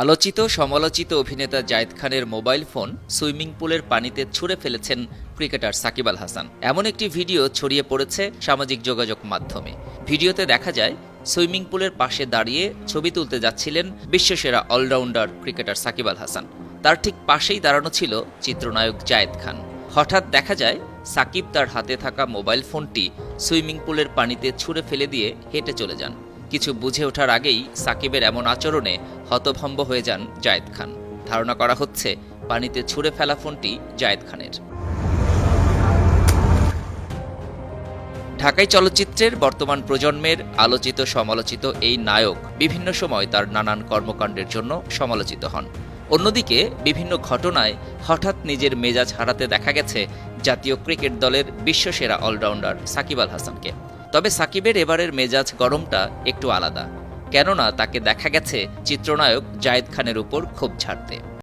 আলোচিত সমালোচিত অভিনেতা জায়েদ খানের মোবাইল ফোন সুইমিং পুলের পানিতে ছুঁড়ে ফেলেছেন ক্রিকেটার সাকিব আল হাসান। এমন একটি ভিডিও ছড়িয়ে পড়েছে সামাজিক যোগাযোগ মাধ্যমে। ভিডিওতে দেখা যায় সুইমিং পুলের পাশে দাঁড়িয়ে ছবি তুলতে যাচ্ছিলেন বিশ্বসেরা অলরাউন্ডার ক্রিকেটার সাকিব আল হাসান। তার ঠিক পাশেই দাঁড়ানো ছিল চিত্রনায়ক জায়েদ খান। হঠাৎ দেখা যায় সাকিব তার হাতে থাকা মোবাইল ফোনটি সুইমিং পুলের পানিতে ছুঁড়ে ফেলে দিয়ে হেঁটে চলে যান। কিছু বুঝে ওঠার আগেই সাকিবের এমন আচরণে হতভম্ব হয়ে যান জায়েদ খান। ধারণা করা হচ্ছে পানিতে ছুঁড়ে ফেলা ফোনটি জায়েদ খানের। ঢাকাই চলচ্চিত্রের বর্তমান প্রজন্মের আলোচিত সমালোচিত এই নায়ক বিভিন্ন সময় তার নানান কর্মকাণ্ডের জন্য সমালোচিত হন। অন্যদিকে বিভিন্ন ঘটনায় হঠাৎ নিজের মেজাজ হারাতে দেখা গেছে জাতীয় ক্রিকেট দলের বিশ্বসেরা অলরাউন্ডার সাকিব আল হাসানকে। তবে সাকিবের এবারের মেজাজ গরমটা একটু আলাদা, কেননা তাকে দেখা গেছে চিত্রনায়ক জায়েদ খানের উপর ক্ষোভ ঝাড়তে।